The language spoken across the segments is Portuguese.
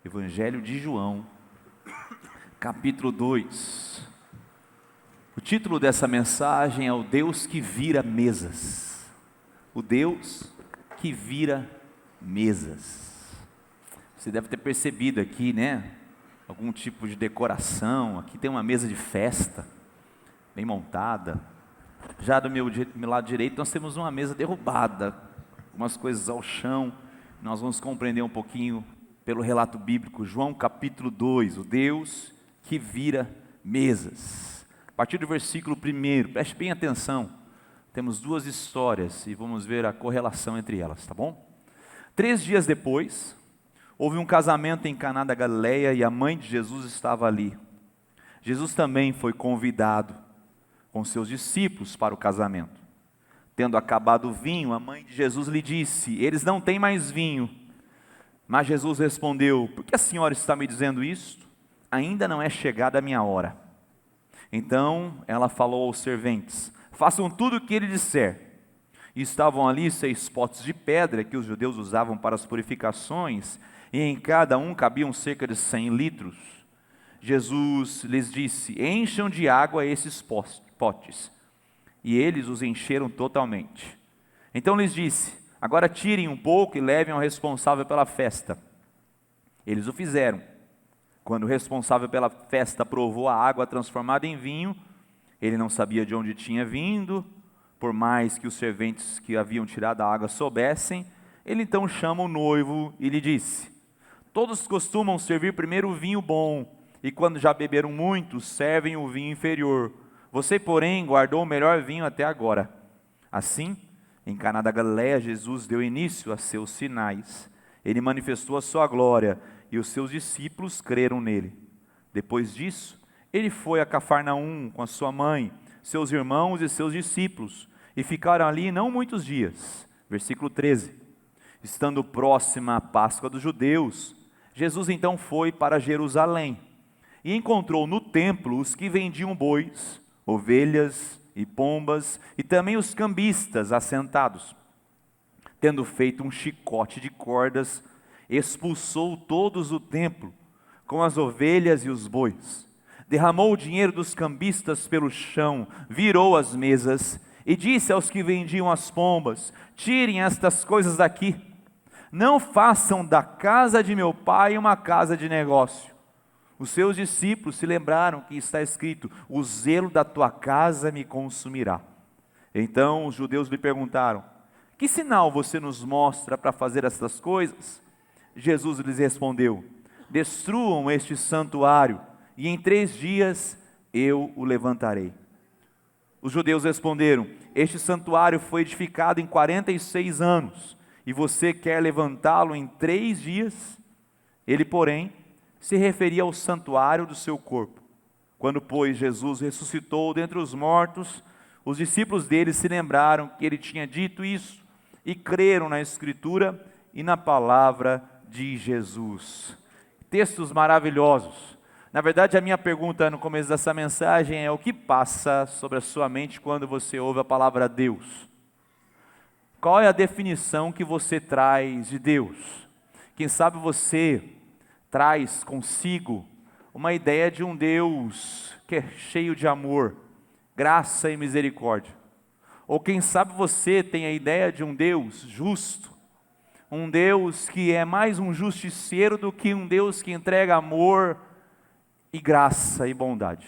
Evangelho de João, capítulo 2. O título dessa mensagem é o Deus que vira mesas. O Deus que vira mesas. Você deve ter percebido aqui, né? Algum tipo de decoração. Aqui tem uma mesa de festa, bem montada. Já do meu lado direito nós temos uma mesa derrubada, algumas coisas ao chão. Nós vamos compreender um pouquinho pelo relato bíblico, João capítulo 2, o Deus que vira mesas. A partir do versículo 1, preste bem atenção, temos duas histórias e vamos ver a correlação entre elas, tá bom? 3 dias depois, houve um casamento em Caná da Galileia e a mãe de Jesus estava ali. Jesus também foi convidado com seus discípulos para o casamento. Tendo acabado o vinho, a mãe de Jesus lhe disse: eles não têm mais vinho. Mas Jesus respondeu: por que a senhora está me dizendo isto? Ainda não é chegada a minha hora. Então ela falou aos serventes: façam tudo o que ele disser. E estavam ali 6 potes de pedra que os judeus usavam para as purificações, e em cada um cabiam cerca de 100 litros. Jesus lhes disse: encham de água esses potes. E eles os encheram totalmente. Então lhes disse: agora tirem um pouco e levem ao responsável pela festa. Eles o fizeram. Quando o responsável pela festa provou a água transformada em vinho, ele não sabia de onde tinha vindo, por mais que os serventes que haviam tirado a água soubessem. Ele então chama o noivo e lhe disse: todos costumam servir primeiro o vinho bom, e quando já beberam muito, servem o vinho inferior. Você, porém, guardou o melhor vinho até agora. Assim, em Caná da Galileia, Jesus deu início a seus sinais. Ele manifestou a sua glória e os seus discípulos creram nele. Depois disso, ele foi a Cafarnaum com a sua mãe, seus irmãos e seus discípulos, e ficaram ali não muitos dias. Versículo 13. Estando próxima a Páscoa dos judeus, Jesus então foi para Jerusalém e encontrou no templo os que vendiam bois, ovelhas e pombas, e também os cambistas assentados. Tendo feito um chicote de cordas, expulsou todos do templo, com as ovelhas e os bois. Derramou o dinheiro dos cambistas pelo chão, virou as mesas, e disse aos que vendiam as pombas: tirem estas coisas daqui, não façam da casa de meu pai uma casa de negócio. Os seus discípulos se lembraram que está escrito: o zelo da tua casa me consumirá. Então os judeus lhe perguntaram: que sinal você nos mostra para fazer estas coisas? Jesus lhes respondeu: destruam este santuário, e em 3 dias eu o levantarei. Os judeus responderam: este santuário foi edificado em 46 anos, e você quer levantá-lo em 3 dias? Ele, porém, se referia ao santuário do seu corpo. Quando, pois, Jesus ressuscitou dentre os mortos, os discípulos dele se lembraram que ele tinha dito isso, e creram na Escritura e na palavra de Jesus. Textos maravilhosos. Na verdade, a minha pergunta no começo dessa mensagem é: o que passa sobre a sua mente quando você ouve a palavra Deus? Qual é a definição que você traz de Deus? Quem sabe você traz consigo uma ideia de um Deus que é cheio de amor, graça e misericórdia. Ou quem sabe você tem a ideia de um Deus justo, um Deus que é mais um justiceiro do que um Deus que entrega amor e graça e bondade.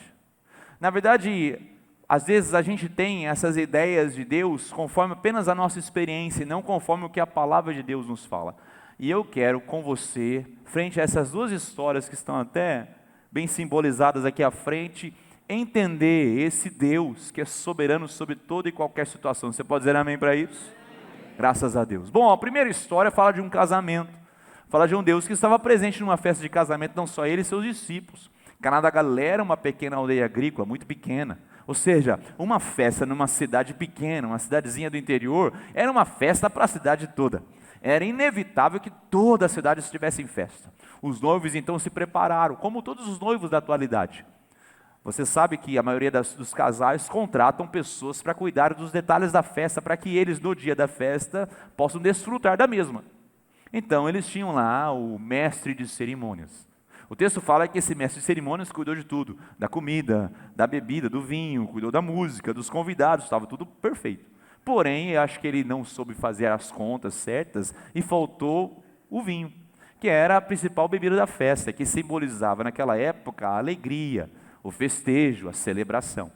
Na verdade, às vezes a gente tem essas ideias de Deus conforme apenas a nossa experiência e não conforme o que a palavra de Deus nos fala. E eu quero com você, frente a essas duas histórias que estão até bem simbolizadas aqui à frente, entender esse Deus que é soberano sobre toda e qualquer situação. Você pode dizer amém para isso? Graças a Deus. Bom, a primeira história fala de um casamento, fala de um Deus que estava presente numa festa de casamento, não só ele e seus discípulos. Caná da Galileia era uma pequena aldeia agrícola, muito pequena. Ou seja, uma festa numa cidade pequena, uma cidadezinha do interior, era uma festa para a cidade toda. Era inevitável que toda a cidade estivesse em festa. Os noivos então se prepararam, como todos os noivos da atualidade. Você sabe que a maioria dos casais contratam pessoas para cuidar dos detalhes da festa, para que eles no dia da festa possam desfrutar da mesma. Então eles tinham lá o mestre de cerimônias. O texto fala que esse mestre de cerimônias cuidou de tudo, da comida, da bebida, do vinho, cuidou da música, dos convidados, estava tudo perfeito. Porém, eu acho que ele não soube fazer as contas certas e faltou o vinho, que era a principal bebida da festa, que simbolizava naquela época a alegria, o festejo, a celebração.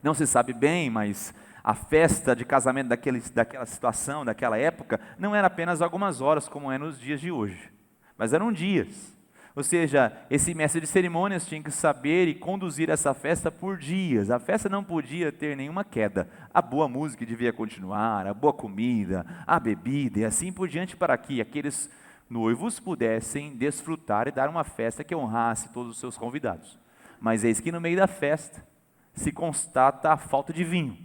Não se sabe bem, mas a festa de casamento daquela situação, daquela época, não era apenas algumas horas como é nos dias de hoje, mas eram dias. Ou seja, esse mestre de cerimônias tinha que saber e conduzir essa festa por dias. A festa não podia ter nenhuma queda. A boa música devia continuar, a boa comida, a bebida e assim por diante, para que aqueles noivos pudessem desfrutar e dar uma festa que honrasse todos os seus convidados. Mas eis que no meio da festa se constata a falta de vinho.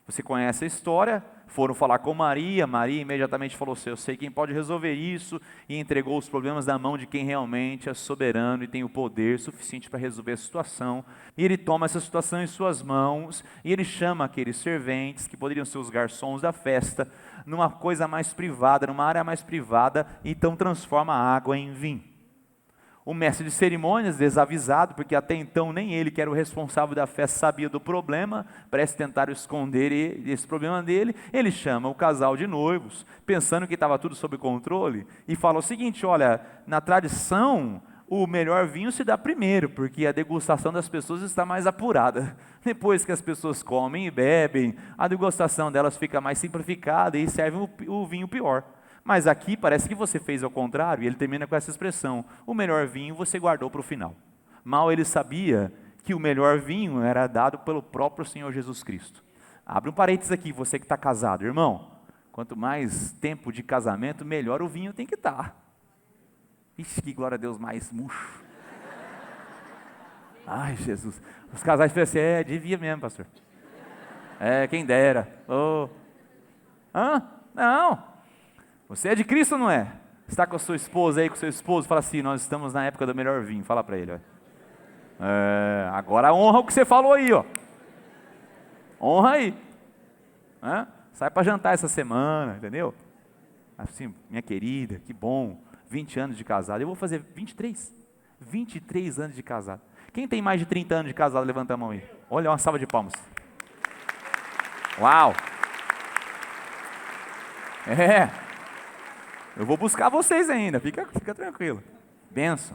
Você conhece a história? Foram falar com Maria, Maria imediatamente falou assim: eu sei quem pode resolver isso, e entregou os problemas na mão de quem realmente é soberano e tem o poder suficiente para resolver a situação. E ele toma essa situação em suas mãos, e ele chama aqueles serventes, que poderiam ser os garçons da festa, numa coisa mais privada, numa área mais privada, e então transforma a água em vinho. O mestre de cerimônias, desavisado, porque até então nem ele, que era o responsável da festa, sabia do problema, parece tentar esconder esse problema dele. Ele chama o casal de noivos, pensando que estava tudo sob controle, e fala o seguinte: olha, na tradição, o melhor vinho se dá primeiro, porque a degustação das pessoas está mais apurada. Depois que as pessoas comem e bebem, a degustação delas fica mais simplificada e serve o vinho pior. Mas aqui parece que você fez ao contrário, e ele termina com essa expressão: o melhor vinho você guardou para o final. Mal ele sabia que o melhor vinho era dado pelo próprio Senhor Jesus Cristo. Abre um parênteses aqui, você que está casado, irmão, quanto mais tempo de casamento, melhor o vinho tem que estar. Ixi, que glória a Deus, mais murcho. Ai, Jesus. Os casais falam assim: devia mesmo, pastor. Quem dera. Oh. Não. Você é de Cristo ou não é? Está com a sua esposa aí, com o seu esposo, fala assim: nós estamos na época do melhor vinho. Fala para ele. Agora honra o que você falou aí, ó. Honra aí. Sai para jantar essa semana, entendeu? Assim, minha querida, que bom. 20 anos de casado. Eu vou fazer 23. 23 anos de casado. Quem tem mais de 30 anos de casado, levanta a mão aí. Olha, uma salva de palmas. Uau. Eu vou buscar vocês ainda, fica tranquilo. Bênção.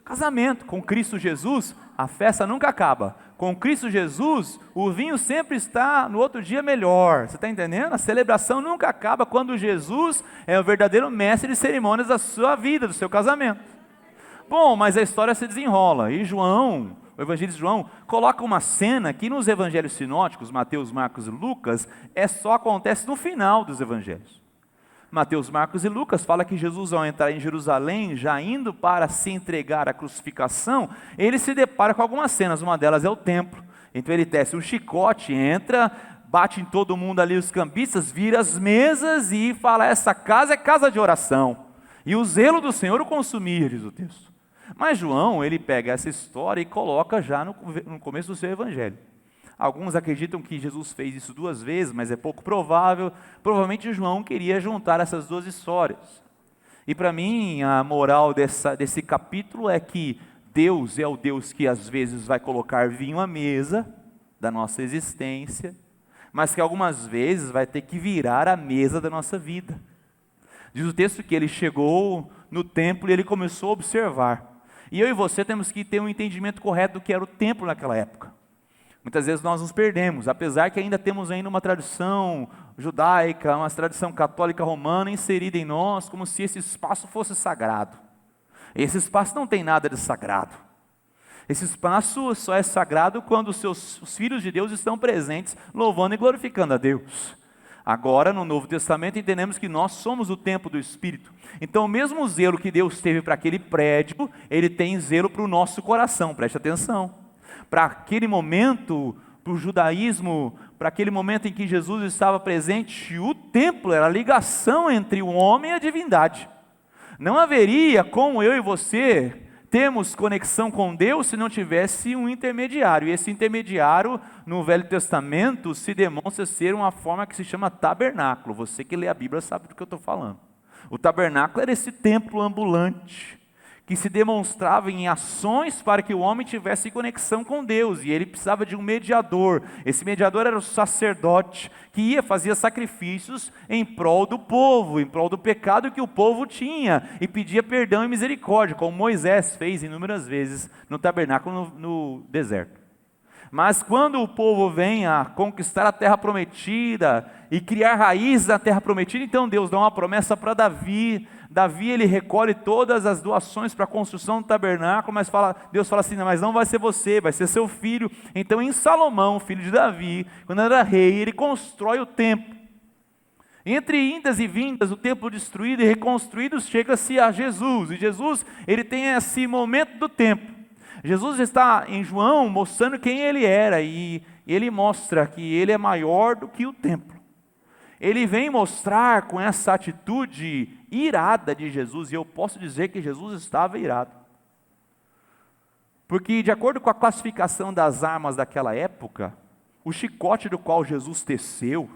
Casamento com Cristo Jesus, a festa nunca acaba. Com Cristo Jesus, o vinho sempre está no outro dia melhor. Você está entendendo? A celebração nunca acaba quando Jesus é o verdadeiro mestre de cerimônias da sua vida, do seu casamento. Bom, mas a história se desenrola. E João, o evangelista João, coloca uma cena que nos evangelhos sinóticos, Mateus, Marcos e Lucas, só acontece no final dos evangelhos. Mateus, Marcos e Lucas fala que Jesus, ao entrar em Jerusalém, já indo para se entregar à crucificação, ele se depara com algumas cenas. Uma delas é o templo. Então ele tece um chicote, entra, bate em todo mundo ali, os cambistas, vira as mesas e fala: essa casa é casa de oração, e o zelo do Senhor o consumir, diz o texto. Mas João, ele pega essa história e coloca já no começo do seu evangelho. Alguns acreditam que Jesus fez isso 2 vezes, mas é pouco provável. Provavelmente João queria juntar essas 2 histórias. E para mim, a moral desse capítulo é que Deus é o Deus que às vezes vai colocar vinho à mesa da nossa existência, mas que algumas vezes vai ter que virar a mesa da nossa vida. Diz o texto que ele chegou no templo e ele começou a observar. E eu e você temos que ter um entendimento correto do que era o templo naquela época. Muitas vezes nós nos perdemos, apesar que ainda temos uma tradição judaica, uma tradição católica romana inserida em nós, como se esse espaço fosse sagrado. Esse espaço não tem nada de sagrado. Esse espaço só é sagrado quando os filhos de Deus estão presentes, louvando e glorificando a Deus. Agora, no Novo Testamento, entendemos que nós somos o templo do Espírito. Então, o mesmo zelo que Deus teve para aquele prédio, Ele tem zelo para o nosso coração, preste atenção. Para aquele momento, para o judaísmo, para aquele momento em que Jesus estava presente, o templo era a ligação entre o homem e a divindade. Não haveria como eu e você termos conexão com Deus se não tivesse um intermediário. E esse intermediário, no Velho Testamento, se demonstra ser uma forma que se chama tabernáculo. Você que lê a Bíblia sabe do que eu estou falando. O tabernáculo era esse templo ambulante, que se demonstrava em ações para que o homem tivesse conexão com Deus, e ele precisava de um mediador. Esse mediador era o sacerdote, que fazia sacrifícios em prol do povo, em prol do pecado que o povo tinha, e pedia perdão e misericórdia, como Moisés fez inúmeras vezes no tabernáculo no deserto. Mas quando o povo vem a conquistar a terra prometida e criar raízes na terra prometida, então Deus dá uma promessa para Davi. Davi, ele recolhe todas as doações para a construção do tabernáculo, mas Deus fala assim, não, mas não vai ser você, vai ser seu filho. Então em Salomão, filho de Davi, quando era rei, ele constrói o templo. Entre indas e vindas, o templo destruído e reconstruído, chega-se a Jesus, e Jesus, ele tem esse momento do templo. Jesus está em João mostrando quem ele era, e ele mostra que ele é maior do que o templo. Ele vem mostrar com essa atitude irada de Jesus, e eu posso dizer que Jesus estava irado. Porque de acordo com a classificação das armas daquela época, o chicote do qual Jesus teceu,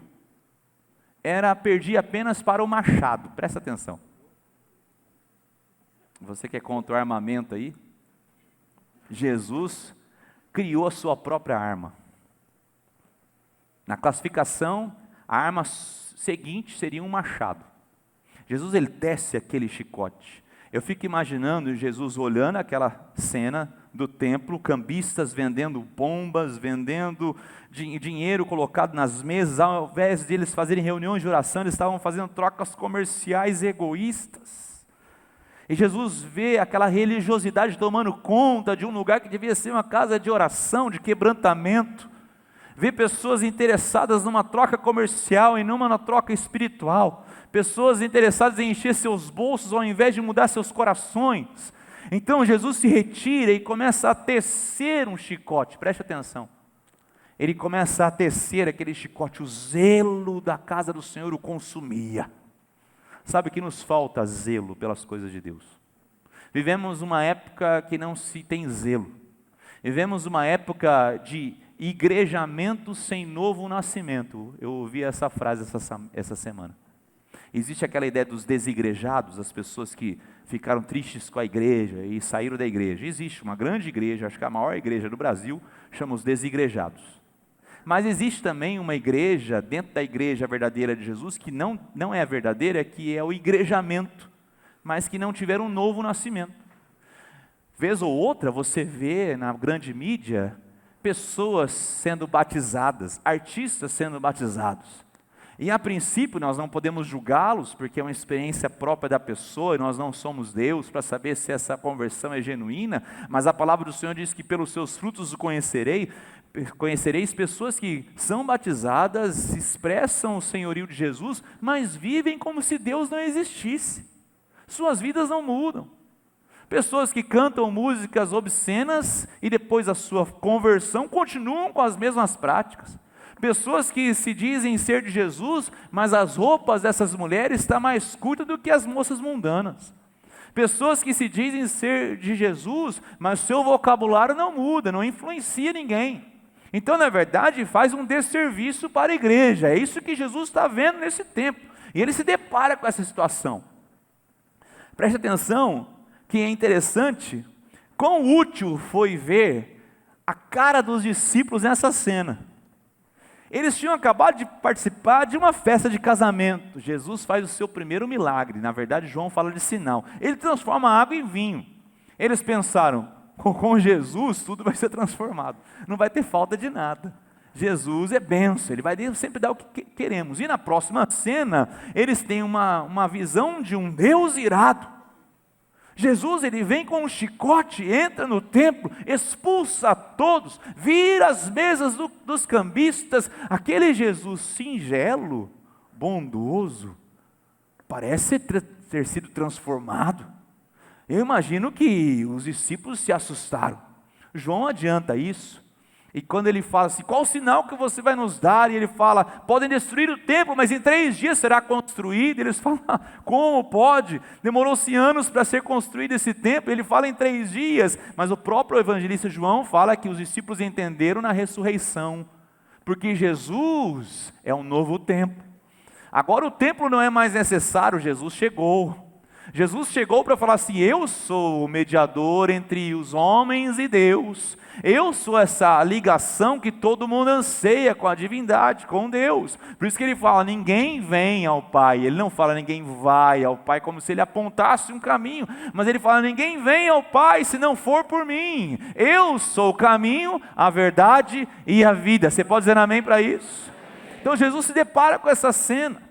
perdia apenas para o machado, presta atenção. Você que é contra o armamento aí? Jesus criou a sua própria arma. Na classificação, a arma seguinte seria um machado. Jesus, ele tece aquele chicote. Eu fico imaginando Jesus olhando aquela cena do templo, cambistas vendendo bombas, vendendo dinheiro colocado nas mesas, ao invés de eles fazerem reuniões de oração, eles estavam fazendo trocas comerciais egoístas. E Jesus vê aquela religiosidade tomando conta de um lugar que devia ser uma casa de oração, de quebrantamento. Vê pessoas interessadas numa troca comercial e numa troca espiritual. Pessoas interessadas em encher seus bolsos ao invés de mudar seus corações. Então Jesus se retira e começa a tecer um chicote, preste atenção. Ele começa a tecer aquele chicote, o zelo da casa do Senhor o consumia. Sabe que nos falta zelo pelas coisas de Deus. Vivemos uma época que não se tem zelo. Vivemos uma época de igrejamento sem novo nascimento. Eu ouvi essa frase essa semana. Existe aquela ideia dos desigrejados, as pessoas que ficaram tristes com a igreja e saíram da igreja. Existe uma grande igreja, acho que a maior igreja do Brasil, chama os desigrejados. Mas existe também uma igreja, dentro da igreja verdadeira de Jesus, que não é a verdadeira, que é o igrejamento, mas que não tiveram um novo nascimento. Vez ou outra você vê na grande mídia, pessoas sendo batizadas, artistas sendo batizados. E a princípio nós não podemos julgá-los, porque é uma experiência própria da pessoa, e nós não somos Deus para saber se essa conversão é genuína, mas a palavra do Senhor diz que pelos seus frutos o conhecereis pessoas que são batizadas, expressam o senhorio de Jesus, mas vivem como se Deus não existisse. Suas vidas não mudam. Pessoas que cantam músicas obscenas e depois da sua conversão continuam com as mesmas práticas. Pessoas que se dizem ser de Jesus, mas as roupas dessas mulheres estão mais curtas do que as moças mundanas. Pessoas que se dizem ser de Jesus, mas seu vocabulário não muda, não influencia ninguém. Então, na verdade, faz um desserviço para a igreja. É isso que Jesus está vendo nesse tempo. E ele se depara com essa situação. Preste atenção que é interessante quão útil foi ver a cara dos discípulos nessa cena. Eles tinham acabado de participar de uma festa de casamento. Jesus faz o seu primeiro milagre. Na verdade, João fala de sinal. Ele transforma a água em vinho. Eles pensaram, com Jesus tudo vai ser transformado. Não vai ter falta de nada. Jesus é bênção, Ele vai sempre dar o que queremos. E na próxima cena, eles têm uma visão de um Deus irado. Jesus, ele vem com um chicote, entra no templo, expulsa a todos, vira as mesas dos cambistas. Aquele Jesus singelo, bondoso, parece ter sido transformado. Eu imagino que os discípulos se assustaram. João adianta isso. E quando ele fala assim, qual o sinal que você vai nos dar? E ele fala, podem destruir o templo, mas em 3 dias será construído. E eles falam, como pode? Demorou-se anos para ser construído esse templo. Ele fala em 3 dias, mas o próprio evangelista João fala que os discípulos entenderam na ressurreição, porque Jesus é um novo templo. Agora o templo não é mais necessário, Jesus chegou. Jesus chegou para falar assim: eu sou o mediador entre os homens e Deus. Eu sou essa ligação que todo mundo anseia com a divindade, com Deus. Por isso que ele fala: ninguém vem ao Pai. Ele não fala ninguém vai ao Pai, como se ele apontasse um caminho. Mas ele fala: ninguém vem ao Pai se não for por mim. Eu sou o caminho, a verdade e a vida. Você pode dizer amém para isso? Então Jesus se depara com essa cena.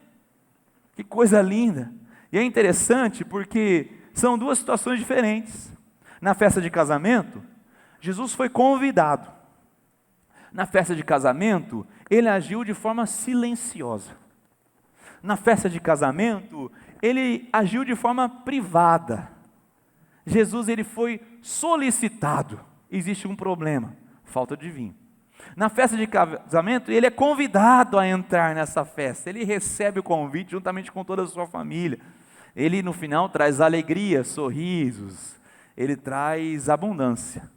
Que coisa linda. E é interessante porque são duas situações diferentes. Na festa de casamento, Jesus foi convidado. Na festa de casamento, ele agiu de forma silenciosa. Na festa de casamento, ele agiu de forma privada. Jesus, ele foi solicitado. Existe um problema, falta de vinho. Na festa de casamento, ele é convidado a entrar nessa festa. Ele recebe o convite juntamente com toda a sua família. Ele no final traz alegria, sorrisos, ele traz abundância.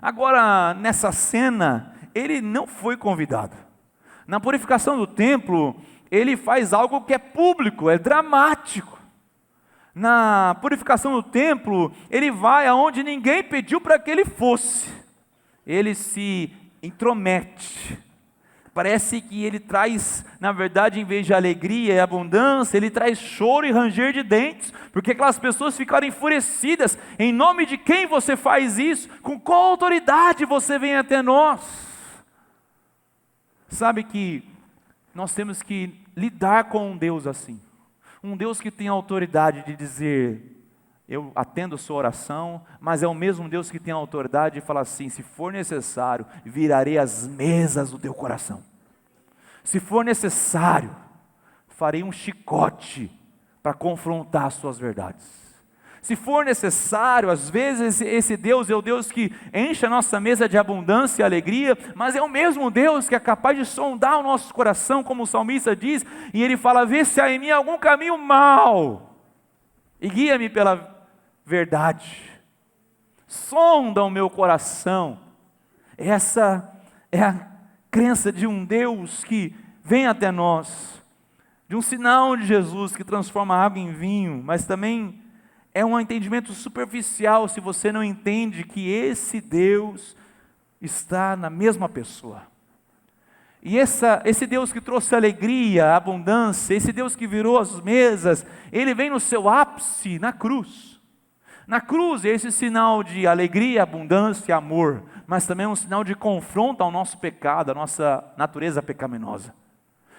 Agora, nessa cena, ele não foi convidado. Na purificação do templo, ele faz algo que é público, é dramático. Na purificação do templo, ele vai aonde ninguém pediu para que ele fosse. Ele se intromete. Parece que ele traz, na verdade, em vez de alegria e abundância, ele traz choro e ranger de dentes, porque aquelas pessoas ficaram enfurecidas. Em nome de quem você faz isso? Com qual autoridade você vem até nós? Sabe que nós temos que lidar com um Deus assim, um Deus que tem autoridade de dizer: eu atendo a sua oração, mas é o mesmo Deus que tem a autoridade de falar assim: se for necessário, virarei as mesas do teu coração. Se for necessário, farei um chicote para confrontar as suas verdades. Se for necessário, às vezes esse Deus é o Deus que enche a nossa mesa de abundância e alegria, mas é o mesmo Deus que é capaz de sondar o nosso coração, como o salmista diz, e ele fala: vê se há em mim algum caminho mau, e guia-me pela verdade. Sonda o meu coração. Essa é a crença de um Deus que vem até nós, de um sinal de Jesus que transforma a água em vinho, mas também é um entendimento superficial se você não entende que esse Deus está na mesma pessoa. E esse Deus que trouxe alegria, abundância, esse Deus que virou as mesas, ele vem no seu ápice na cruz. Na cruz é esse sinal de alegria, abundância, amor, mas também é um sinal de confronto ao nosso pecado, à nossa natureza pecaminosa.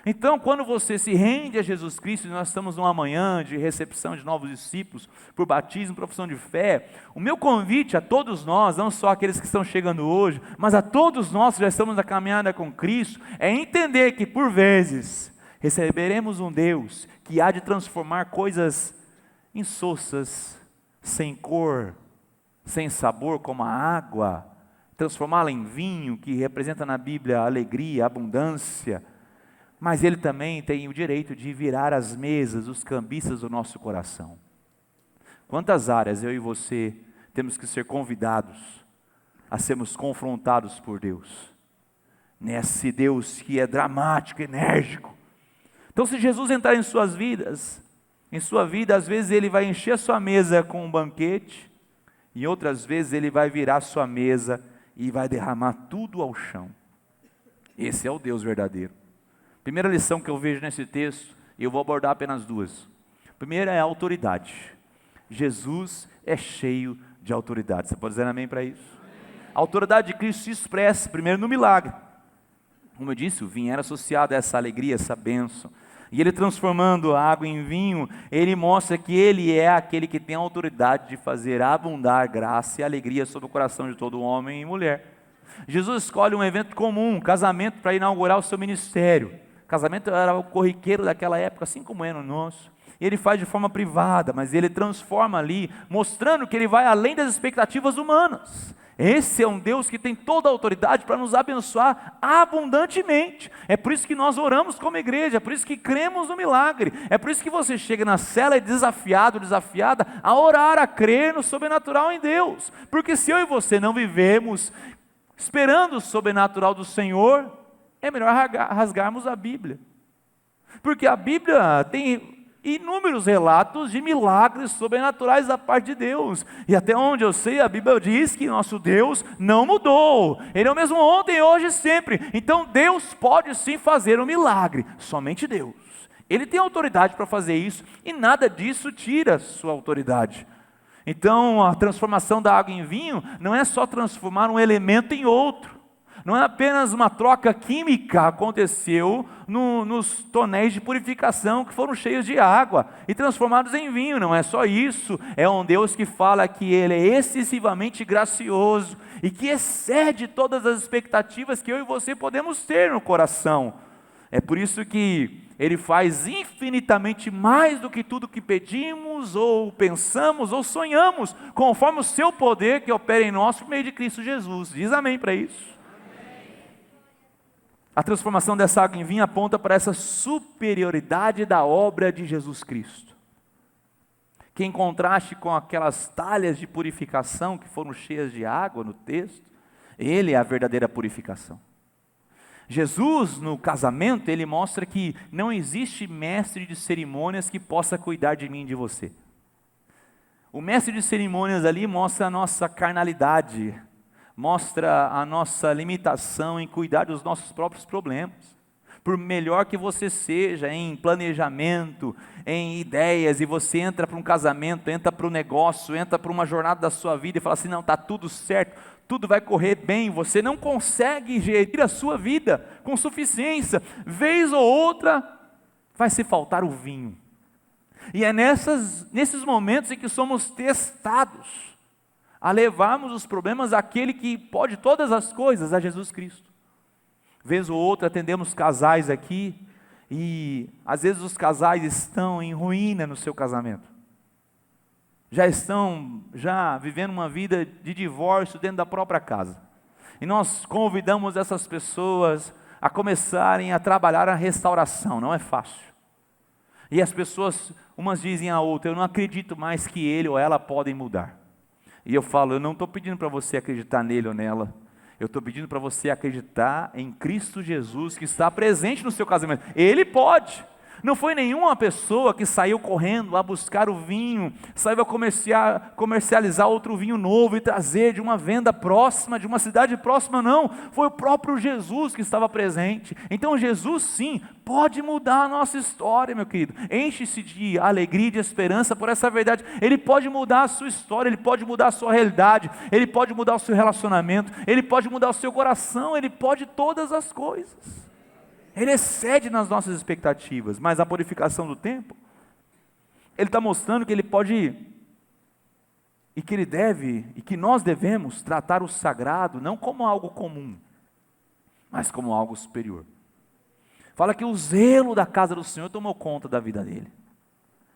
Então, quando você se rende a Jesus Cristo, e nós estamos numa manhã de recepção de novos discípulos, por batismo, profissão de fé, o meu convite a todos nós, não só aqueles que estão chegando hoje, mas a todos nós que já estamos na caminhada com Cristo, é entender que por vezes receberemos um Deus que há de transformar coisas insossas, sem cor, sem sabor, como a água, transformá-la em vinho, que representa na Bíblia a alegria, a abundância, mas Ele também tem o direito de virar as mesas, os cambistas do nosso coração. Quantas áreas eu e você temos que ser convidados a sermos confrontados por Deus, nesse Deus que é dramático, enérgico. Então, se Jesus entrar em suas vidas, em sua vida, às vezes Ele vai encher a sua mesa com um banquete, e outras vezes Ele vai virar a sua mesa e vai derramar tudo ao chão. Esse é o Deus verdadeiro. Primeira lição que eu vejo nesse texto, e eu vou abordar apenas duas. Primeira é a autoridade. Jesus é cheio de autoridade. Você pode dizer amém para isso? A autoridade de Cristo se expressa primeiro no milagre. Como eu disse, o vinho era associado a essa alegria, essa bênção. E Ele transformando a água em vinho, Ele mostra que Ele é aquele que tem a autoridade de fazer abundar graça e alegria sobre o coração de todo homem e mulher. Jesus escolhe um evento comum, um casamento, para inaugurar o seu ministério. Casamento era o corriqueiro daquela época, assim como é no nosso. E Ele faz de forma privada, mas Ele transforma ali, mostrando que Ele vai além das expectativas humanas. Esse é um Deus que tem toda a autoridade para nos abençoar abundantemente. É por isso que nós oramos como igreja, é por isso que cremos no milagre. É por isso que você chega na cela e desafiado, desafiada a orar, a crer no sobrenatural em Deus. Porque se eu e você não vivemos esperando o sobrenatural do Senhor, é melhor rasgarmos a Bíblia. Porque a Bíblia tem inúmeros relatos de milagres sobrenaturais da parte de Deus. E até onde eu sei, a Bíblia diz que nosso Deus não mudou. Ele é o mesmo ontem, hoje e sempre. Então Deus pode sim fazer um milagre, somente Deus. Ele tem autoridade para fazer isso e nada disso tira sua autoridade. Então a transformação da água em vinho não é só transformar um elemento em outro. Não é apenas uma troca química, aconteceu nos tonéis de purificação que foram cheios de água e transformados em vinho. Não é só isso, é um Deus que fala que Ele é excessivamente gracioso e que excede todas as expectativas que eu e você podemos ter no coração. É por isso que Ele faz infinitamente mais do que tudo que pedimos, ou pensamos, ou sonhamos, conforme o seu poder que opera em nós por meio de Cristo Jesus. Diz amém para isso. A transformação dessa água em vinho aponta para essa superioridade da obra de Jesus Cristo, que em contraste com aquelas talhas de purificação que foram cheias de água no texto, Ele é a verdadeira purificação. Jesus, no casamento, Ele mostra que não existe mestre de cerimônias que possa cuidar de mim e de você. O mestre de cerimônias ali mostra a nossa carnalidade, mostra a nossa limitação em cuidar dos nossos próprios problemas. Por melhor que você seja em planejamento, em ideias, e você entra para um casamento, entra para um negócio, entra para uma jornada da sua vida e fala assim, não, está tudo certo, tudo vai correr bem, você não consegue gerir a sua vida com suficiência, vez ou outra vai se faltar o vinho. E é nesses momentos em que somos testados a levarmos os problemas àquele que pode todas as coisas, a Jesus Cristo. Vez ou outra atendemos casais aqui, e às vezes os casais estão em ruína no seu casamento. Já estão vivendo uma vida de divórcio dentro da própria casa. E nós convidamos essas pessoas a começarem a trabalhar a restauração, não é fácil. E as pessoas, umas dizem à outra, eu não acredito mais que ele ou ela podem mudar. E eu falo, eu não estou pedindo para você acreditar nele ou nela, eu estou pedindo para você acreditar em Cristo Jesus, que está presente no seu casamento. Ele pode. Não foi nenhuma pessoa que saiu correndo a buscar o vinho, saiu a comercializar outro vinho novo e trazer de uma venda próxima, de uma cidade próxima, não. Foi o próprio Jesus que estava presente. Então Jesus sim, pode mudar a nossa história, meu querido. Enche-se de alegria e de esperança por essa verdade. Ele pode mudar a sua história, Ele pode mudar a sua realidade, Ele pode mudar o seu relacionamento, Ele pode mudar o seu coração, Ele pode todas as coisas. Ele excede nas nossas expectativas, mas a purificação do tempo, Ele está mostrando que Ele pode, e que Ele deve, e que nós devemos tratar o sagrado, não como algo comum, mas como algo superior. Fala que o zelo da casa do Senhor tomou conta da vida dele,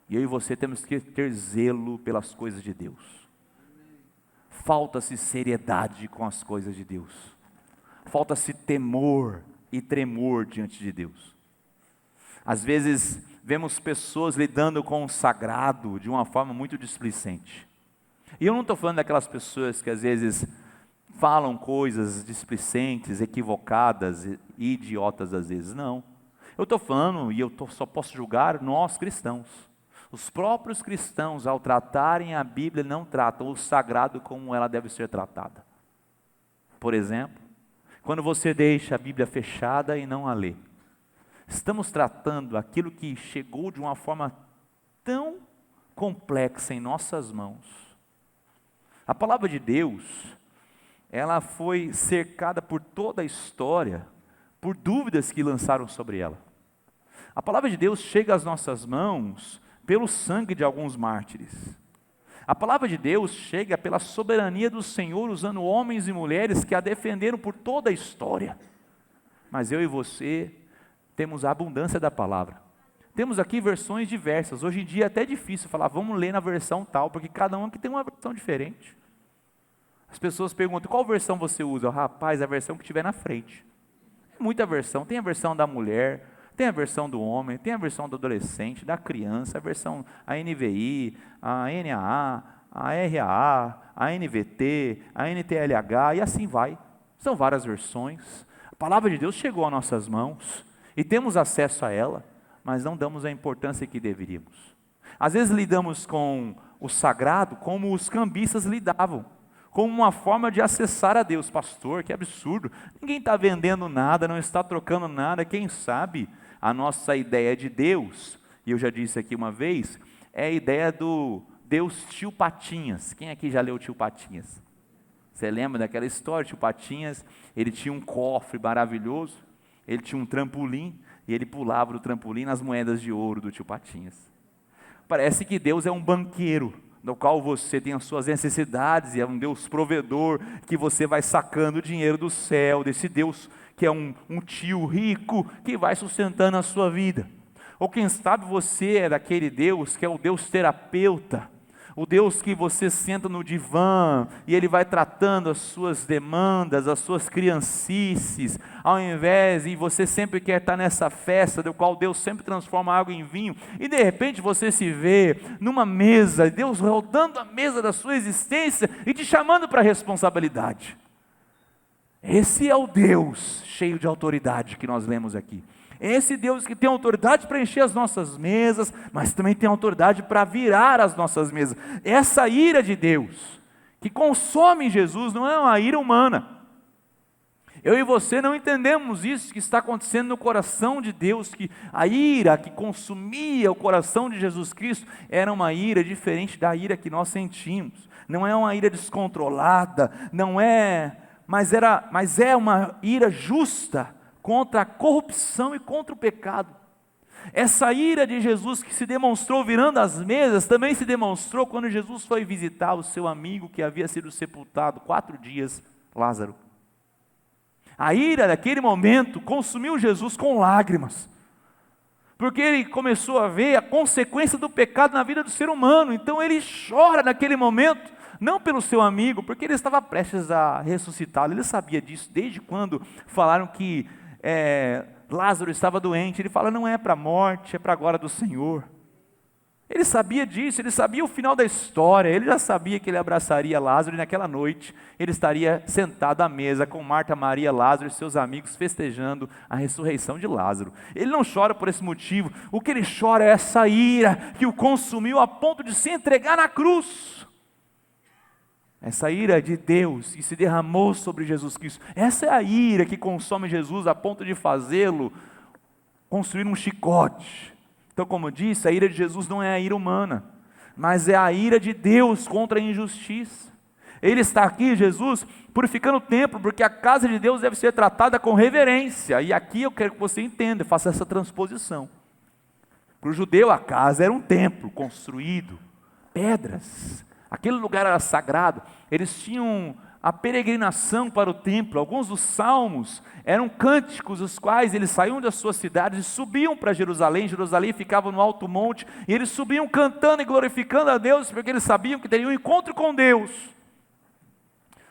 e eu e você temos que ter zelo pelas coisas de Deus. Falta-se seriedade com as coisas de Deus, falta-se temor e tremor diante de Deus. Às vezes vemos pessoas lidando com o sagrado de uma forma muito displicente. E eu não estou falando daquelas pessoas que às vezes falam coisas displicentes, equivocadas e idiotas às vezes, não. Eu estou falando, e só posso julgar nós cristãos. Os próprios cristãos, ao tratarem a Bíblia, não tratam o sagrado como ela deve ser tratada. Por exemplo, quando você deixa a Bíblia fechada e não a lê, estamos tratando aquilo que chegou de uma forma tão complexa em nossas mãos. A palavra de Deus, ela foi cercada por toda a história, por dúvidas que lançaram sobre ela. A palavra de Deus chega às nossas mãos pelo sangue de alguns mártires. A palavra de Deus chega pela soberania do Senhor, usando homens e mulheres que a defenderam por toda a história. Mas eu e você temos a abundância da palavra. Temos aqui versões diversas. Hoje em dia é até difícil falar, vamos ler na versão tal, porque cada um aqui tem uma versão diferente. As pessoas perguntam, qual versão você usa? Rapaz, a versão que tiver na frente. Tem muita versão, tem a versão da mulher, tem a versão do homem, tem a versão do adolescente, da criança, a versão a NVI, a NAA, a RAA, a NVT, a NTLH e assim vai. São várias versões. A palavra de Deus chegou às nossas mãos e temos acesso a ela. mas não damos a importância que deveríamos. Às vezes lidamos com o sagrado como os cambistas lidavam, como uma forma de acessar a Deus. Pastor, que absurdo, ninguém está vendendo nada, não está trocando nada. Quem sabe a nossa ideia de Deus, e eu já disse aqui uma vez, é a ideia do Deus Tio Patinhas. Quem aqui já leu Tio Patinhas? Você lembra daquela história? Tio Patinhas, ele tinha um cofre maravilhoso, ele tinha um trampolim, e ele pulava do trampolim nas moedas de ouro do Tio Patinhas. Parece que Deus é um banqueiro, no qual você tem as suas necessidades, e é um Deus provedor, que você vai sacando o dinheiro do céu, desse Deus que é um tio rico, que vai sustentando a sua vida. Ou quem sabe você é daquele Deus, que é o Deus terapeuta, o Deus que você senta no divã, e Ele vai tratando as suas demandas, as suas criancices, ao invés, e você sempre quer estar nessa festa, do qual Deus sempre transforma água em vinho, e de repente você se vê numa mesa, Deus rodando a mesa da sua existência, e te chamando para a responsabilidade. Esse é o Deus cheio de autoridade que nós lemos aqui. Esse Deus que tem autoridade para encher as nossas mesas, mas também tem autoridade para virar as nossas mesas. Essa ira de Deus, que consome Jesus, não é uma ira humana. Eu e você não entendemos isso que está acontecendo no coração de Deus, que a ira que consumia o coração de Jesus Cristo era uma ira diferente da ira que nós sentimos. Não é uma ira descontrolada, mas é uma ira justa, contra a corrupção e contra o pecado. Essa ira de Jesus que se demonstrou virando as mesas, também se demonstrou quando Jesus foi visitar o seu amigo que havia sido sepultado 4 dias, Lázaro. A ira daquele momento consumiu Jesus com lágrimas, porque ele começou a ver a consequência do pecado na vida do ser humano. Então ele chora naquele momento, não pelo seu amigo, porque ele estava prestes a ressuscitá-lo. Ele sabia disso desde quando falaram que Lázaro estava doente. Ele fala, não é para a morte, é para a glória do Senhor. Ele sabia disso, ele sabia o final da história, ele já sabia que ele abraçaria Lázaro, e naquela noite ele estaria sentado à mesa com Marta, Maria, Lázaro e seus amigos, festejando a ressurreição de Lázaro. Ele não chora por esse motivo, o que ele chora é essa ira que o consumiu a ponto de se entregar na cruz. Essa ira de Deus que se derramou sobre Jesus Cristo, essa é a ira que consome Jesus a ponto de fazê-lo construir um chicote. Então, como eu disse, a ira de Jesus não é a ira humana, mas é a ira de Deus contra a injustiça. Ele está aqui, Jesus, purificando o templo, porque a casa de Deus deve ser tratada com reverência. E aqui eu quero que você entenda, faça essa transposição. Para o judeu, a casa era um templo construído, pedras. Aquele lugar era sagrado, eles tinham a peregrinação para o templo. Alguns dos salmos eram cânticos, os quais eles saíam das suas cidades e subiam para Jerusalém. Jerusalém ficava no alto monte, e eles subiam cantando e glorificando a Deus, porque eles sabiam que teriam um encontro com Deus.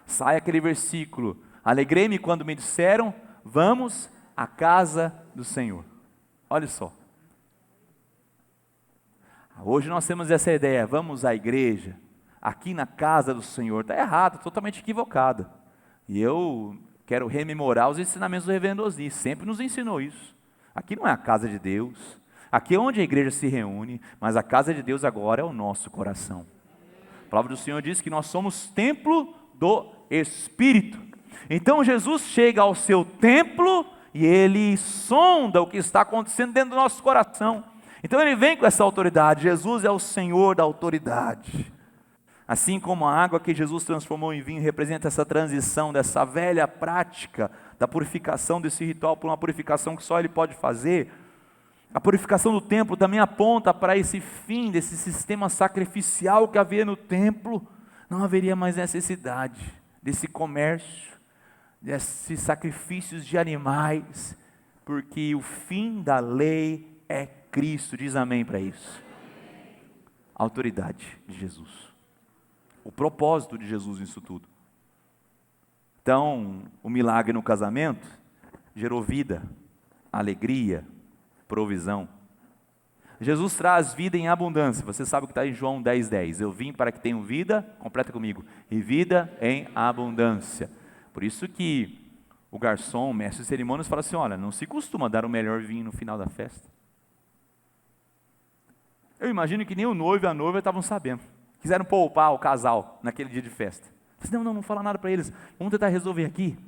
Sai aquele versículo, alegrei-me quando me disseram, vamos à casa do Senhor. Olha só. Hoje nós temos essa ideia, vamos à igreja, aqui na casa do Senhor. Está errado, totalmente equivocada. E eu quero rememorar os ensinamentos do reverendo Osni, sempre nos ensinou isso. Aqui não é a casa de Deus, aqui é onde a igreja se reúne, mas a casa de Deus agora é o nosso coração. A palavra do Senhor diz que nós somos templo do Espírito. Então Jesus chega ao seu templo e ele sonda o que está acontecendo dentro do nosso coração. Então ele vem com essa autoridade. Jesus é o Senhor da autoridade. Assim como a água que Jesus transformou em vinho representa essa transição dessa velha prática da purificação desse ritual por uma purificação que só Ele pode fazer, a purificação do templo também aponta para esse fim desse sistema sacrificial que havia no templo. Não haveria mais necessidade desse comércio, desses sacrifícios de animais, porque o fim da lei é Cristo. Diz amém para isso. A autoridade de Jesus. O propósito de Jesus nisso tudo. Então, o milagre no casamento gerou vida, alegria, provisão. Jesus traz vida em abundância. Você sabe o que está em João 10:10. Eu vim para que tenham vida, completa comigo, e vida em abundância. Por isso que o garçom, o mestre de cerimônias, fala assim, olha, não se costuma dar o melhor vinho no final da festa. Eu imagino que nem o noivo e a noiva estavam sabendo. Quiseram poupar o casal naquele dia de festa. Não fala nada para eles, vamos tentar resolver aqui.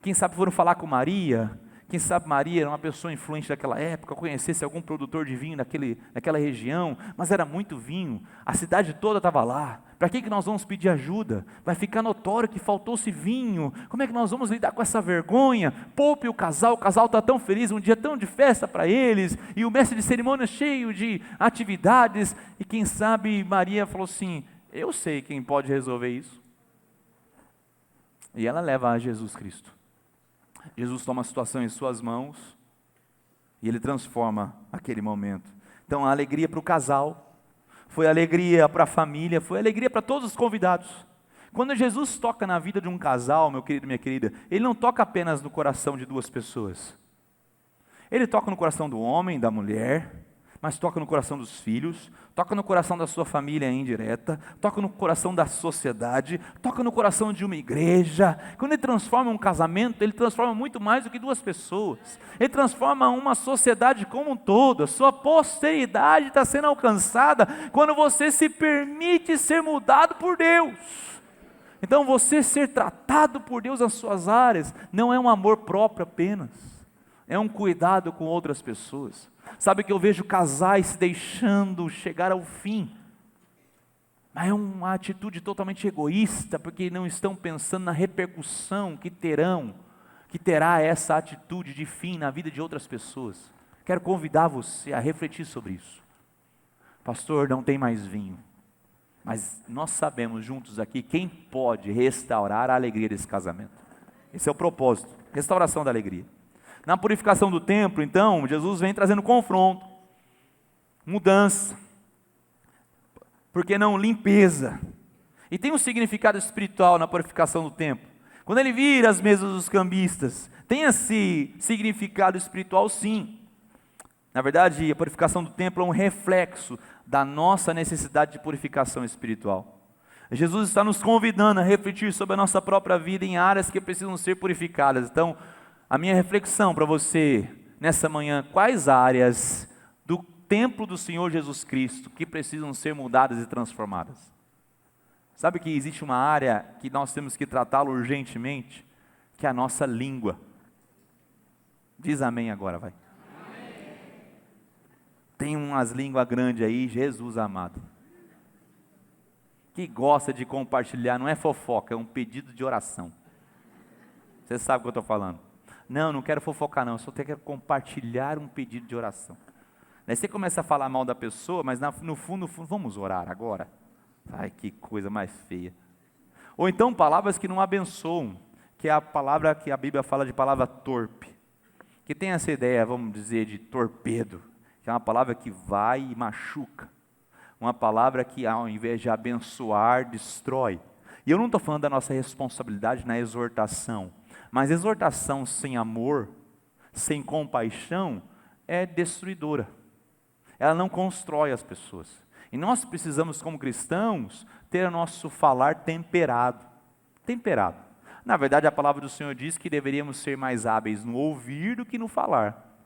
Quem sabe foram falar com Maria, quem sabe Maria era uma pessoa influente daquela época, conhecesse algum produtor de vinho naquela região, mas era muito vinho, a cidade toda estava lá. Para que nós vamos pedir ajuda? Vai ficar notório que faltou-se vinho, como é que nós vamos lidar com essa vergonha? Poupe o casal está tão feliz, um dia tão de festa para eles, e o mestre de cerimônia cheio de atividades, e quem sabe Maria falou assim, eu sei quem pode resolver isso. E ela leva a Jesus Cristo. Jesus toma a situação em suas mãos e ele transforma aquele momento. Então a alegria para o casal, foi alegria para a família, foi alegria para todos os convidados. Quando Jesus toca na vida de um casal, meu querido, minha querida, ele não toca apenas no coração de duas pessoas. Ele toca no coração do homem, da mulher, mas toca no coração dos filhos, toca no coração da sua família indireta, toca no coração da sociedade, toca no coração de uma igreja. Quando ele transforma um casamento, ele transforma muito mais do que duas pessoas. Ele transforma uma sociedade como um todo. A sua posteridade está sendo alcançada quando você se permite ser mudado por Deus. Então você ser tratado por Deus nas suas áreas, não é um amor próprio apenas, é um cuidado com outras pessoas. Sabe que eu vejo casais se deixando chegar ao fim, mas é uma atitude totalmente egoísta, porque não estão pensando na repercussão que terá essa atitude de fim na vida de outras pessoas. Quero convidar você a refletir sobre isso. Pastor, não tem mais vinho, mas nós sabemos juntos aqui quem pode restaurar a alegria desse casamento. Esse é o propósito, restauração da alegria. Na purificação do templo, então, Jesus vem trazendo confronto, mudança, por que não limpeza? E tem um significado espiritual na purificação do templo. Quando ele vira as mesas dos cambistas, tem esse significado espiritual sim. Na verdade, a purificação do templo é um reflexo da nossa necessidade de purificação espiritual. Jesus está nos convidando a refletir sobre a nossa própria vida em áreas que precisam ser purificadas. Então, a minha reflexão para você nessa manhã, quais áreas do templo do Senhor Jesus Cristo que precisam ser mudadas e transformadas? Sabe que existe uma área que nós temos que tratá-la urgentemente, que é a nossa língua. Diz amém agora, vai. Amém. Tem umas línguas grandes aí, Jesus amado, que gosta de compartilhar, não é fofoca, é um pedido de oração. Você sabe o que eu estou falando. Não quero fofocar não, eu só quero compartilhar um pedido de oração. Daí você começa a falar mal da pessoa, mas no fundo, vamos orar agora? Ai, que coisa mais feia. Ou então palavras que não abençoam, que é a palavra que a Bíblia fala de palavra torpe, que tem essa ideia, vamos dizer, de torpedo, que é uma palavra que vai e machuca, uma palavra que ao invés de abençoar, destrói. E eu não estou falando da nossa responsabilidade na exortação, mas exortação sem amor, sem compaixão, é destruidora. Ela não constrói as pessoas. E nós precisamos, como cristãos, ter o nosso falar temperado. Temperado. Na verdade, a palavra do Senhor diz que deveríamos ser mais hábeis no ouvir do que no falar.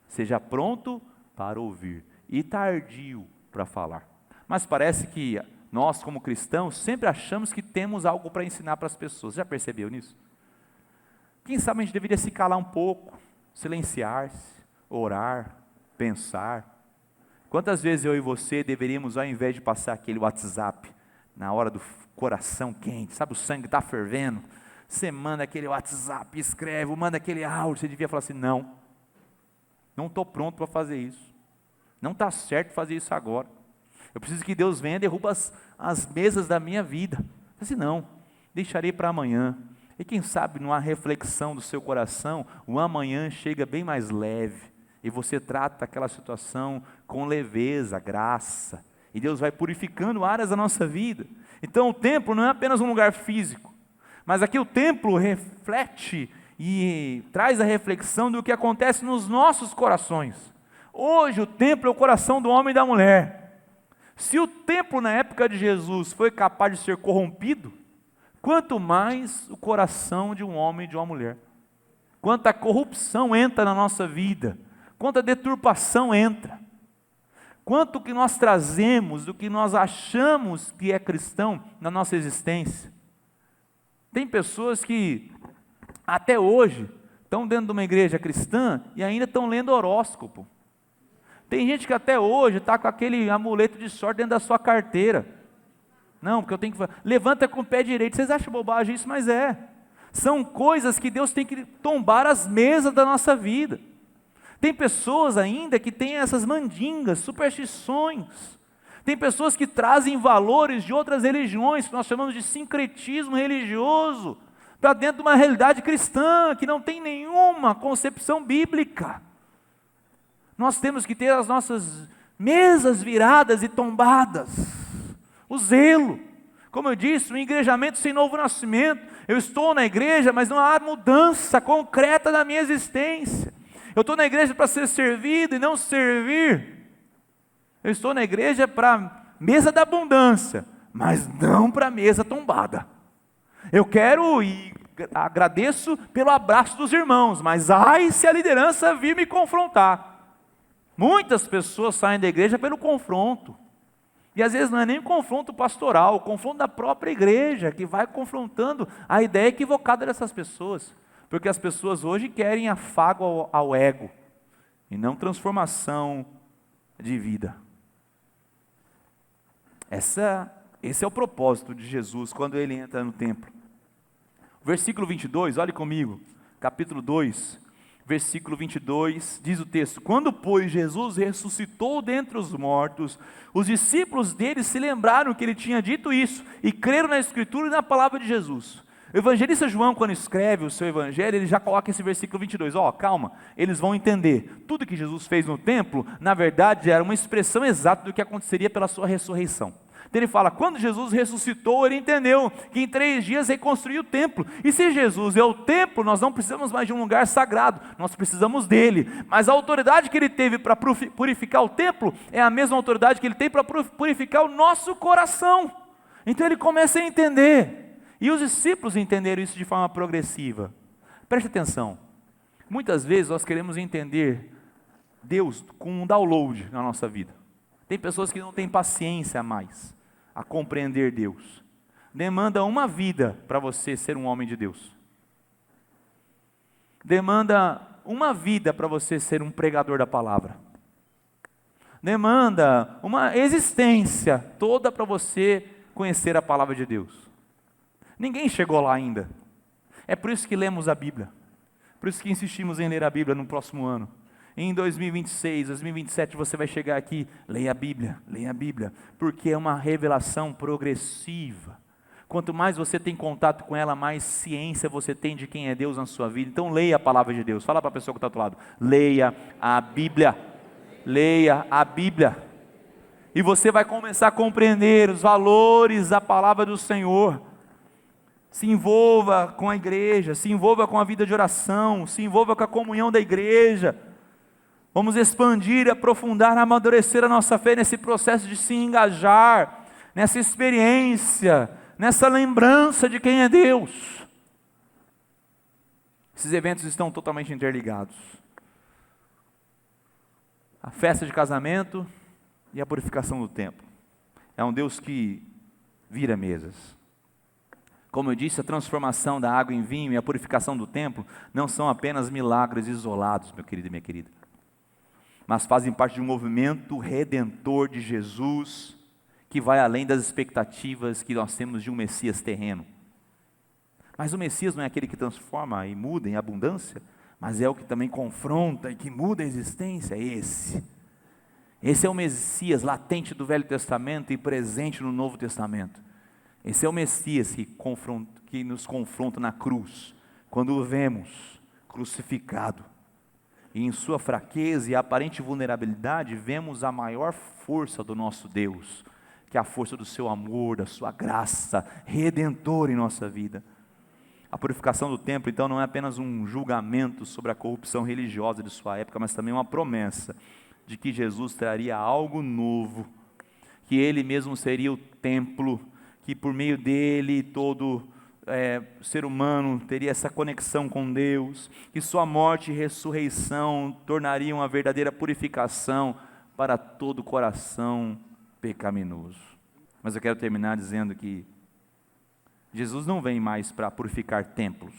Seja pronto para ouvir e tardio para falar. Mas parece que nós, como cristãos, sempre achamos que temos algo para ensinar para as pessoas. Já percebeu nisso? Quem sabe a gente deveria se calar um pouco, silenciar-se, orar, pensar. Quantas vezes eu e você deveríamos, ao invés de passar aquele WhatsApp, na hora do coração quente, sabe, o sangue está fervendo, você manda aquele WhatsApp, escreve, manda aquele áudio, você devia falar assim, não estou pronto para fazer isso, não está certo fazer isso agora, eu preciso que Deus venha e derruba as mesas da minha vida. Assim, não, deixarei para amanhã. E quem sabe numa reflexão do seu coração, o amanhã chega bem mais leve, e você trata aquela situação com leveza, graça, e Deus vai purificando áreas da nossa vida. Então o templo não é apenas um lugar físico, mas aqui o templo reflete e traz a reflexão do que acontece nos nossos corações. Hoje o templo é o coração do homem e da mulher. Se o templo na época de Jesus foi capaz de ser corrompido, quanto mais o coração de um homem e de uma mulher. Quanta corrupção entra na nossa vida, quanta deturpação entra. quanto que nós trazemos do que nós achamos que é cristão na nossa existência. Tem pessoas que até hoje estão dentro de uma igreja cristã e ainda estão lendo horóscopo. Tem gente que até hoje está com aquele amuleto de sorte dentro da sua carteira. Não, porque eu tenho que... Levanta com o pé direito. Vocês acham bobagem isso? Mas é. São coisas que Deus tem que tombar as mesas da nossa vida. Tem pessoas ainda que têm essas mandingas, superstições. Tem pessoas que trazem valores de outras religiões, que nós chamamos de sincretismo religioso, para dentro de uma realidade cristã, que não tem nenhuma concepção bíblica. Nós temos que ter as nossas mesas viradas e tombadas. O zelo. Como eu disse, o engrejamento sem novo nascimento. Eu estou na igreja, mas não há mudança concreta na minha existência. Eu estou na igreja para ser servido e não servir. Eu estou na igreja para mesa da abundância, mas não para mesa tombada. Eu quero e agradeço pelo abraço dos irmãos, mas ai se a liderança vir me confrontar. Muitas pessoas saem da igreja pelo confronto. E às vezes não é nem um confronto pastoral, o confronto da própria igreja, que vai confrontando a ideia equivocada dessas pessoas. Porque as pessoas hoje querem afago ao ego, e não transformação de vida. Esse é o propósito de Jesus, quando ele entra no templo. Versículo 22, olhe comigo, capítulo 2, versículo 22, diz o texto: quando, pois, Jesus ressuscitou dentre os mortos, os discípulos dele se lembraram que ele tinha dito isso, e creram na Escritura e na palavra de Jesus. O evangelista João, quando escreve o seu evangelho, ele já coloca esse versículo 22, calma, eles vão entender, tudo que Jesus fez no templo, na verdade, era uma expressão exata do que aconteceria pela sua ressurreição. Então ele fala, quando Jesus ressuscitou, ele entendeu que em 3 dias reconstruiu o templo, e se Jesus é o templo, nós não precisamos mais de um lugar sagrado, nós precisamos dele, mas a autoridade que ele teve para purificar o templo, é a mesma autoridade que ele tem para purificar o nosso coração. Então ele começa a entender, e os discípulos entenderam isso de forma progressiva. Preste atenção, muitas vezes nós queremos entender Deus com um download na nossa vida. Tem pessoas que não têm paciência mais a compreender Deus. Demanda uma vida para você ser um homem de Deus. Demanda uma vida para você ser um pregador da palavra. Demanda uma existência toda para você conhecer a palavra de Deus. Ninguém chegou lá ainda. É por isso que lemos a Bíblia. Por isso que insistimos em ler a Bíblia no próximo ano. Em 2026, 2027 você vai chegar aqui, leia a Bíblia, porque é uma revelação progressiva. Quanto mais você tem contato com ela, mais ciência você tem de quem é Deus na sua vida. Então leia a palavra de Deus. Fala para a pessoa que está do outro lado, leia a Bíblia. Leia a Bíblia. E você vai começar a compreender os valores da palavra do Senhor. Se envolva com a igreja, se envolva com a vida de oração, se envolva com a comunhão da igreja. Vamos expandir, aprofundar, amadurecer a nossa fé nesse processo de se engajar, nessa experiência, nessa lembrança de quem é Deus. Esses eventos estão totalmente interligados. A festa de casamento e a purificação do templo. É um Deus que vira mesas. Como eu disse, a transformação da água em vinho e a purificação do templo não são apenas milagres isolados, meu querido e minha querida, mas fazem parte de um movimento redentor de Jesus, que vai além das expectativas que nós temos de um Messias terreno. Mas o Messias não é aquele que transforma e muda em abundância, mas é o que também confronta e que muda a existência. Esse é o Messias latente do Velho Testamento e presente no Novo Testamento. Esse é o Messias que nos confronta na cruz, quando o vemos crucificado. E em sua fraqueza e aparente vulnerabilidade, vemos a maior força do nosso Deus, que é a força do seu amor, da sua graça redentora em nossa vida. A purificação do templo, então, não é apenas um julgamento sobre a corrupção religiosa de sua época, mas também uma promessa de que Jesus traria algo novo, que Ele mesmo seria o templo, que por meio dele todo ser humano teria essa conexão com Deus, que sua morte e ressurreição tornariam uma verdadeira purificação para todo coração pecaminoso. Mas eu quero terminar dizendo que Jesus não vem mais para purificar templos.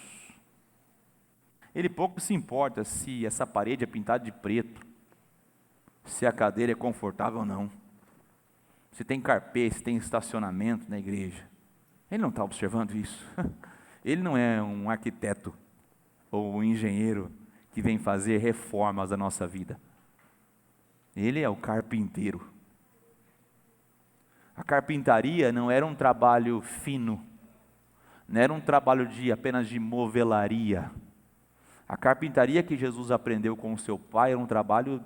Ele pouco se importa se essa parede é pintada de preto, se a cadeira é confortável ou não, se tem carpê, se tem estacionamento na igreja. Ele não está observando isso. Ele não é um arquiteto ou um engenheiro que vem fazer reformas da nossa vida. Ele é o carpinteiro. A carpintaria não era um trabalho fino, não era um trabalho apenas de movelaria. A carpintaria que Jesus aprendeu com o seu pai era um trabalho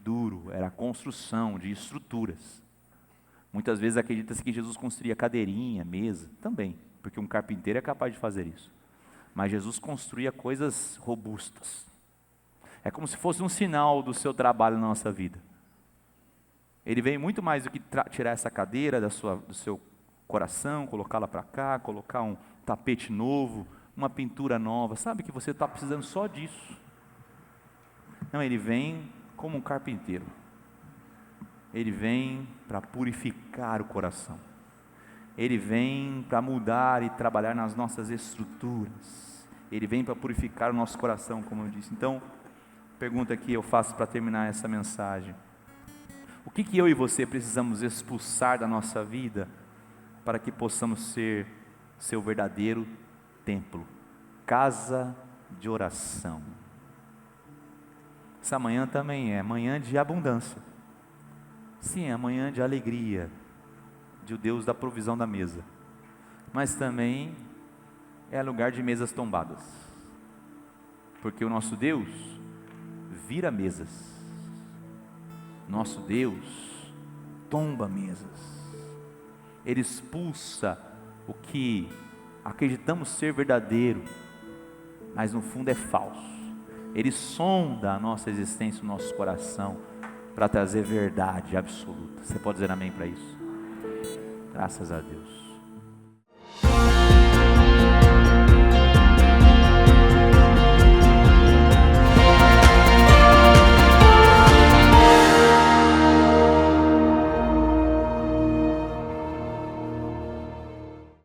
duro, era a construção de estruturas. Muitas vezes acredita-se que Jesus construía cadeirinha, mesa, também, porque um carpinteiro é capaz de fazer isso. Mas Jesus construía coisas robustas. É como se fosse um sinal do seu trabalho na nossa vida. Ele veio muito mais do que tirar essa cadeira do seu coração, colocá-la para cá, colocar um tapete novo, uma pintura nova. Sabe que você está precisando só disso. Não, ele vem como um carpinteiro. Ele vem para purificar o coração. Ele vem para mudar e trabalhar nas nossas estruturas. Ele vem para purificar o nosso coração, como eu disse. Então, pergunta que eu faço para terminar essa mensagem. O que eu e você precisamos expulsar da nossa vida para que possamos ser seu verdadeiro templo, casa de oração? Essa manhã também é manhã de abundância. Sim, é manhã de alegria, de o Deus da provisão da mesa. Mas também é lugar de mesas tombadas. Porque o nosso Deus vira mesas. Nosso Deus tomba mesas. Ele expulsa o que acreditamos ser verdadeiro, mas no fundo é falso. Ele sonda a nossa existência, o nosso coração, para trazer verdade absoluta. Você pode dizer amém para isso? Graças a Deus.